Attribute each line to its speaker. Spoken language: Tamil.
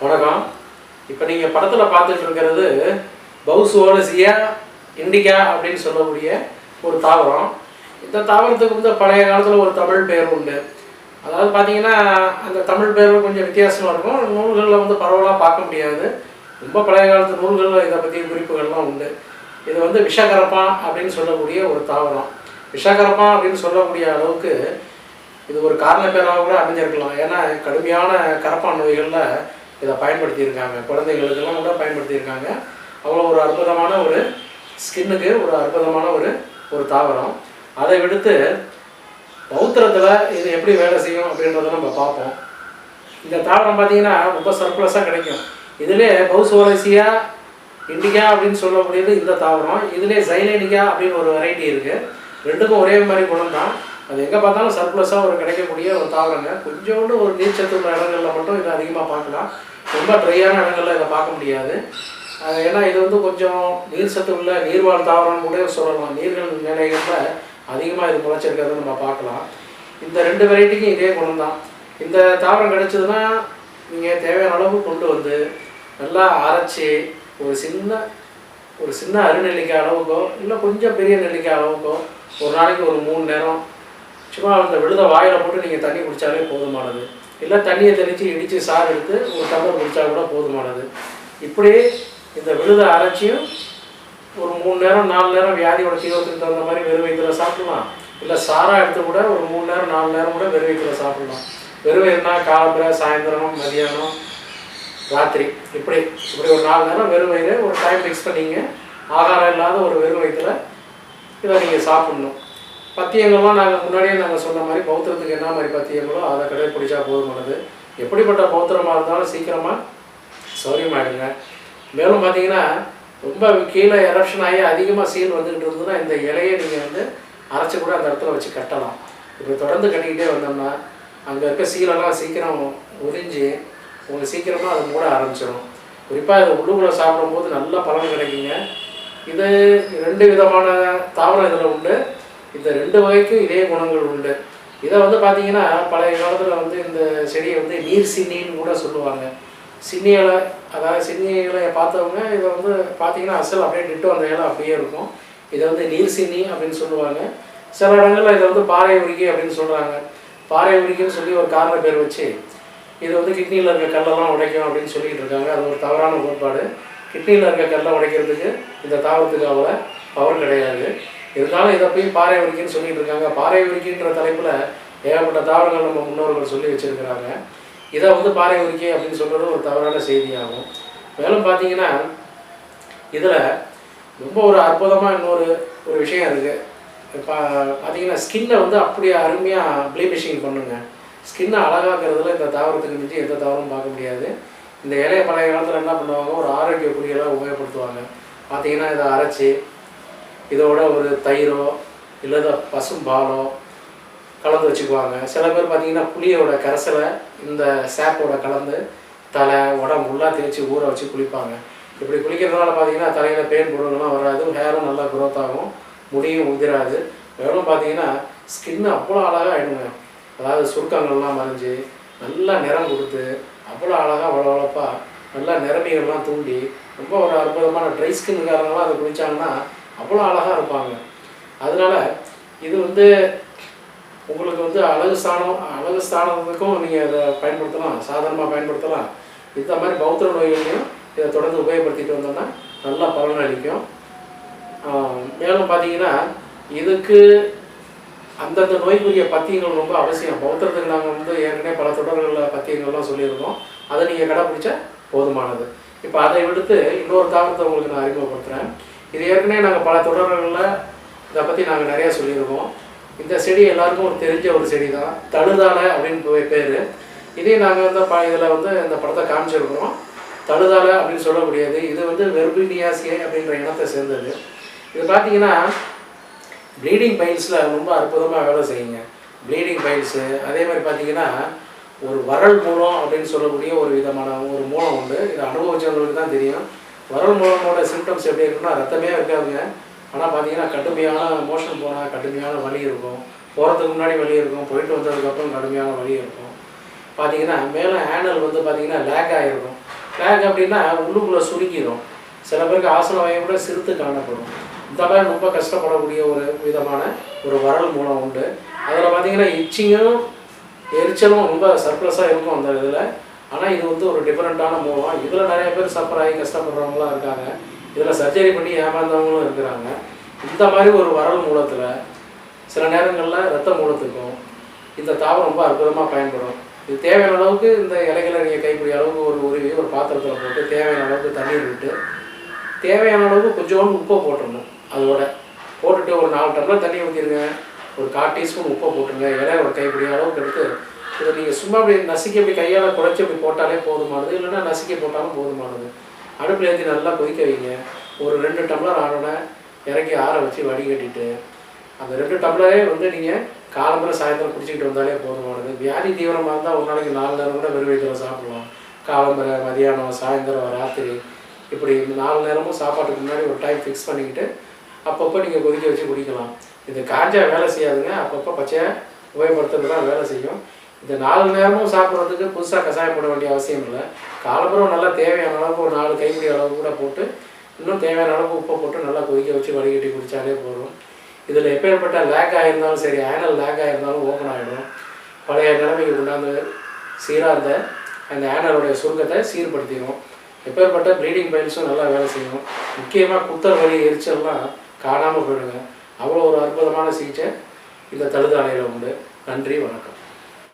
Speaker 1: வணக்கம். இப்போ நீங்கள் படத்தில் பார்த்துட்டு இருக்கிறது பவுசோலசியா இண்டிகா அப்படின்னு சொல்லக்கூடிய ஒரு தாவரம். இந்த தாவரத்துக்கு வந்து பழைய காலத்தில் ஒரு தமிழ் பெயர் உண்டு. அதாவது பார்த்தீங்கன்னா அந்த தமிழ் பெயர் கொஞ்சம் வித்தியாசமாக இருக்கும். நூல்களில் வந்து பரவலாக பார்க்க முடியாது. ரொம்ப பழைய காலத்து நூல்களில் இதை பற்றிய குறிப்புகள்லாம் உண்டு. இது வந்து விஷகரப்பா அப்படின்னு சொல்லக்கூடிய ஒரு தாவரம். விஷகரப்பா அப்படின்னு சொல்லக்கூடிய அளவுக்கு இது ஒரு காரண பேராக கூட அமைஞ்சிருக்கலாம். ஏன்னா கடுமையான கரப்பான் நோய்களில் இதை பயன்படுத்தியிருக்காங்க. குழந்தைகளுக்கெல்லாம் கூட பயன்படுத்தியிருக்காங்க. அவ்வளோ ஒரு அற்புதமான ஒரு ஸ்கின்னுக்கு ஒரு அற்புதமான ஒரு தாவரம். அதை விடுத்து பௌத்திரத்தில் இது எப்படி வேலை செய்யும் அப்படின்றத நம்ம பார்ப்போம். இந்த தாவரம் பார்த்திங்கன்னா ரொம்ப சர்ப்ளஸாக கிடைக்கும். இதிலே பவுசோலசியா இண்டிகா அப்படின்னு சொல்லக்கூடியது இந்த தாவரம். இதிலே ஜைலேனிகா அப்படின்னு ஒரு வெரைட்டி இருக்குது. ரெண்டுக்கும் ஒரே மாதிரி குணம் தான். அது எங்கே பார்த்தாலும் சர்ப்ளஸாக ஒரு கிடைக்கக்கூடிய ஒரு தாவரங்க. கொஞ்சோண்டு ஒரு நீர்ச்சத்து உள்ள இடங்களில் மட்டும் இதை அதிகமாக பார்க்கலாம். ரொம்ப ட்ரையான இடங்களில் இதை பார்க்க முடியாது. ஏன்னா இது வந்து கொஞ்சம் நீர் சத்து உள்ள நீர்வாழ் தாவரம் கூட சொல்லலாம். நீர்கள் நிலைகளில் அதிகமாக இது முளைச்சிருக்கிறத நம்ம பார்க்கலாம். இந்த ரெண்டு வெரைட்டிக்கும் இதே குணம் தான். இந்த தாவரம் கிடைச்சதுன்னா நீங்கள் தேவையான அளவு கொண்டு வந்து நல்லா அரைச்சி ஒரு சின்ன அருநெல்லிக்காய் அளவுக்கோ இல்லை கொஞ்சம் பெரிய நெல்லிக்காய் அளவுக்கோ ஒரு நாளைக்கு ஒரு 3 நேரம் சும்மா அந்த விழுத வாயில் போட்டு நீங்கள் தண்ணி குடித்தாலே போதுமானது. இல்லை தண்ணியை தெளித்து இடித்து சாறு எடுத்து ஒரு டம்ளர் குடித்தா கூட போதுமானது. இப்படி இந்த விழுத அரைச்சியும் ஒரு 3 நேரம் 4 நேரம் வியாதியோட தீவிரத்துக்கு தகுந்த மாதிரி வெறும் வயிற்றில் சாப்பிடலாம். இல்லை சாராக எடுத்து கூட ஒரு 3 நேரம் 4 நேரம் கூட வெறும் வயிற்றில் சாப்பிடலாம். வெறும் வயிறுனா காலம்பரை, சாயந்தரம், மதியானம், ராத்திரி இப்படி ஒரு 4 நேரம் வெறும் வயிறு ஒரு டைம் ஃபிக்ஸ் பண்ணிங்க. ஆகாரம் இல்லாத ஒரு வெறும் வயிற்றில் இதை நீங்கள் சாப்பிட்ணும். பத்தியங்கள்லாம் முன்னாடியே சொன்ன மாதிரி பௌத்திரத்துக்கு என்ன மாதிரி பத்தியங்களோ அதை கடைப்பிடிச்சா போதுமானது. எப்படிப்பட்ட பௌத்திரமாக இருந்தாலும் சீக்கிரமாக சௌரியமாகிடுங்க. மேலும் பார்த்தீங்கன்னா ரொம்ப கீழே எரப்ஷன் ஆகி அதிகமாக சீல் வந்துக்கிட்டு இருந்ததுன்னா இந்த இலையை நீங்கள் வந்து அரைச்சி கூட அந்த இடத்துல வச்சு கட்டலாம். இப்போ தொடர்ந்து கட்டிக்கிட்டே வந்தோம்னா அங்கே இருக்க சீலெல்லாம் சீக்கிரம் உறிஞ்சி உங்களுக்கு சீக்கிரமாக அது மூட ஆரம்பிச்சிடும். குறிப்பாக இது உள்ளுக்குள்ளே சாப்பிடும்போது நல்ல பலன் கிடைக்குங்க. இது 2 விதமான தாவரம் இதில் உண்டு. இந்த 2 வகைக்கும் இதே குணங்கள் உண்டு. இதை வந்து பார்த்தீங்கன்னா பழைய காலத்தில் வந்து இந்த செடியை வந்து நீர் சின்னின்னு கூட சொல்லுவாங்க. சின்னி இலை, அதாவது சின்னி இலையை பார்த்தவங்க இதை வந்து பார்த்தீங்கன்னா அசல் அப்படியே டிட்டு அந்த இலை அப்படியே இருக்கும். இதை வந்து நீர் சின்னி அப்படின்னு சொல்லுவாங்க. சில இடங்களில் இதை வந்து பாறை உருக்கி அப்படின்னு சொல்கிறாங்க. பாறை உருக்கின்னு சொல்லி ஒரு காரண பேர் வச்சு இது வந்து கிட்னியில் இருக்க கல்லெல்லாம் உடைக்கும் அப்படின்னு சொல்லிகிட்டு இருக்காங்க. அது ஒரு தவறான கோட்பாடு. கிட்னியில் இருக்க கல்லை உடைக்கிறதுக்கு இந்த தாவரத்துக்கு அவ்வளோ பவர் கிடையாது. இருந்தாலும் இதை போய் பாறை உருக்கின்னு சொல்லிகிட்டு இருக்காங்க. பாறை உருக்கின்ற தலைப்பில் ஏகப்பட்ட தாவரங்கள் நம்ம முன்னோர்கள் சொல்லி வச்சுருக்கிறாங்க. இதை வந்து பாறை உருக்கி அப்படின்னு சொல்கிறது ஒரு தவறான செய்தியாகும். மேலும் பார்த்தீங்கன்னா இதில் ரொம்ப ஒரு அற்புதமாக இன்னொரு விஷயம் இருக்குது. இப்போ பார்த்தீங்கன்னா ஸ்கின்னை வந்து அப்படியே அருமையாக ப்ளீமிஷிங் பண்ணுங்க. ஸ்கின்னை அழகாக்கிறதுல இந்த தாவரத்துக்கு மிஞ்சி எந்த தாவரமும் பார்க்க முடியாது. இந்த இலையை பழைய காலத்தில் என்ன பண்ணுவாங்க, ஒரு ஆரோக்கிய குறியெல்லாம் உபயோகப்படுத்துவாங்க. பார்த்தீங்கன்னா இதை அரைச்சி இதோட ஒரு தயிரோ இல்லை பசும்பாலோ கலந்து வச்சுக்குவாங்க. சில பேர் பார்த்தீங்கன்னா புளியோட கரைசலை இந்த சேப்போட கலந்து தலை உடம்பு ஃபுல்லாக தேய்ச்சி ஊற வச்சு குளிப்பாங்க. இப்படி குளிக்கிறதுனால பார்த்தீங்கன்னா தலையில் பேன் பொருள்லாம் வராது, ஹேரும் நல்லா க்ரோத் ஆகும், முடியும் உதிராது. மேலும் பார்த்தீங்கன்னா ஸ்கின்னு அவ்வளோ அழகாக ஆகிடுங்க. அதாவது சுருக்கங்கள்லாம் மறைஞ்சி நல்லா நிறம் கொடுத்து அவ்வளோ அழகாக வளவளப்பாக நல்லா நிறமிகள்லாம் தூண்டி ரொம்ப ஒரு அற்புதமான ட்ரை ஸ்கின்னுக்காரங்களாம் அதை குளித்தாங்கன்னா அவ்வளோ அழகாக இருப்பாங்க. அதனால் இது வந்து உங்களுக்கு வந்து அழகு ஸ்தானத்துக்கும் நீங்கள் அதை பயன்படுத்தலாம், சாதாரணமாக பயன்படுத்தலாம். இந்த மாதிரி பௌத்திர நோய்களையும் இதை தொடர்ந்து உபயோகப்படுத்திட்டு வந்தோம்னா நல்லா பலன் அளிக்கும். மேலும் பார்த்தீங்கன்னா இதுக்கு அந்தந்த நோய்க்குரிய பத்தியங்கள் ரொம்ப அவசியம். பௌத்திரத்துக்கு நாங்கள் வந்து ஏற்கனவே பல தொடர்களில் பத்தியங்கள்லாம் சொல்லியிருக்கோம். அதை நீங்கள் கடைப்பிடிச்சா போதுமானது. இப்போ அதை விடுத்து இன்னொரு தாவரத்தை உங்களுக்கு நான் அறிமுகப்படுத்துகிறேன். இது ஏற்கனவே நாங்கள் பல தொடர்களில் இதை பற்றி நாங்கள் நிறையா சொல்லியிருக்கோம். இந்த செடி எல்லாருக்கும் ஒரு தெரிஞ்ச ஒரு செடி தான், தழுதாலை அப்படின்னு பேர். இதே நாங்கள் வந்து இதில் வந்து இந்த படத்தை காமிச்சிருக்கிறோம். தழுதாலை அப்படின்னு சொல்லக்கூடியது இது வந்து வெர்பீனியாசியே அப்படின்ற இனத்தை சேர்ந்தது. இது பார்த்தீங்கன்னா ப்ளீடிங் பைல்ஸில் ரொம்ப அற்புதமாக வேலை செய்யுங்க. ப்ளீடிங் பைல்ஸு அதே மாதிரி பார்த்தீங்கன்னா ஒரு வரல் மூலம் அப்படின்னு சொல்லக்கூடிய ஒரு விதமான ஒரு மூலம் உண்டு. இதை அனுபவிச்சவங்களுக்கு தான் தெரியும். வரல் மூலமோட சிம்டம்ஸ் எப்படி இருக்குன்னா ரத்தமே இருக்காதுங்க. ஆனால் பார்த்தீங்கன்னா கடுமையான மோஷன் போனால் கடுமையான வலி இருக்கும், போகிறதுக்கு முன்னாடி வலி இருக்கும், போயிட்டு வந்ததுக்கப்புறம் கடுமையான வலி இருக்கும். பார்த்தீங்கன்னா மேலே ஹேண்டல் வந்து பார்த்தீங்கன்னா லேக் ஆகிருக்கும். லேக் அப்படின்னா உள்ளுக்குள்ளே சுருங்கிடும். சில பேருக்கு ஆசன வாயை கூட சிறுத்து காணப்படும். இந்த மாதிரி ரொம்ப கஷ்டப்படக்கூடிய ஒரு விதமான ஒரு வரல் மூலம் உண்டு. அதில் பார்த்திங்கன்னா இச்சிங்கும் எரிச்சலும் ரொம்ப சர்ப்ளஸாக இருக்கும் அந்த இதில். ஆனால் இது வந்து ஒரு டிஃப்ரெண்ட்டான மூலம். இதில் நிறைய பேர் சஃபர் ஆகி கஷ்டப்படுறவங்களாம் இருக்காங்க. இதில் சர்ஜரி பண்ணி ஏமாந்தவங்களும் இருக்கிறாங்க. இந்த மாதிரி ஒரு வரல் மூலத்தில் சில நேரங்களில் ரத்த மூலத்துக்கும் இந்த தாவரம் ரொம்ப அற்புதமாக பயன்படும். இது தேவையான அளவுக்கு இந்த இலைகளை நீங்கள் கைப்பிடி அளவுக்கு ஒரு உருவி ஒரு பாத்திரத்தில் போட்டு தேவையான அளவுக்கு தண்ணீர் விட்டு தேவையான அளவுக்கு கொஞ்சோண்டு உப்பை போட்டுடணும். அதோட போட்டுட்டு ஒரு 4 டம்ளர் தண்ணி ஊற்றிடுங்க. ஒரு 1/4 டீஸ்பூன் உப்பை போட்டுருங்க. இலை ஒரு கைப்பிடி அளவுக்கு எடுத்து இதை நீங்கள் சும்மா அப்படி நசுக்கி அப்படி கையால் குறைச்சி அப்படி போட்டாலே போதுமானது. இல்லைன்னா நசுக்கி போட்டாலும் போதுமானது. அடுப்பில் ஏற்றி நல்லா கொதிக்க வைங்க. ஒரு 2 டம்ளர் ஆனோடனே இறக்கி ஆற வச்சு வடிகட்டிட்டு அந்த 2 டம்ளரே வந்து நீங்கள் காலம்பரை சாயந்தரம் குடிச்சிக்கிட்டு வந்தாலே போதுமானது. வியாதி தீவிரமாக இருந்தால் ஒரு நாளைக்கு 4 நேரம் கூட வெறும் வயிற்றில் சாப்பிடலாம். காலம்பரை, மதியானம், சாயந்தரம், ராத்திரி இப்படி 4 நேரமும் சாப்பாட்டுக்கு முன்னாடி ஒரு டைம் ஃபிக்ஸ் பண்ணிக்கிட்டு அப்பப்போ நீங்கள் கொதிக்க வச்சு குடிக்கலாம். இது காஞ்சா வேலை செய்யாதுங்க. அப்பப்போ பச்சையாக உபயோகப்படுத்துறது தான் வேலை செய்யும். இந்த 4 நேரமும் சாப்பிட்றதுக்கு புதுசாக கஷாயம் போட வேண்டிய அவசியம் இல்லை. காலம்பரம் நல்லா தேவையான அளவுக்கு ஒரு 4 கைப்பிடி அளவு கூட போட்டு இன்னும் தேவையான அளவுக்கு உப்பை போட்டு நல்லா கொதிக்க வச்சு வடிகட்டி குடித்தாலே போதும். இதில் எப்பேற்பட்ட லேக் ஆகிருந்தாலும் சரி, ஆனல் லேக் ஆகிருந்தாலும் ஓப்பன் ஆகிடும். பழைய நிலைமைக்கு கொண்டாந்து சீராக அந்த ஆனலுடைய சுருக்கத்தை சீர்படுத்திடும். எப்பேற்பட்ட ப்ளீடிங் பைல்ஸும் நல்லா வேலை செய்யும். முக்கியமாக குத்தல் வலி, எரிச்சல்லாம் காணாமல் போயிடுங்க. அவ்வளோ ஒரு அற்புதமான சிகிச்சை இந்த தழுதாலையில் உண்டு. நன்றி, வணக்கம்.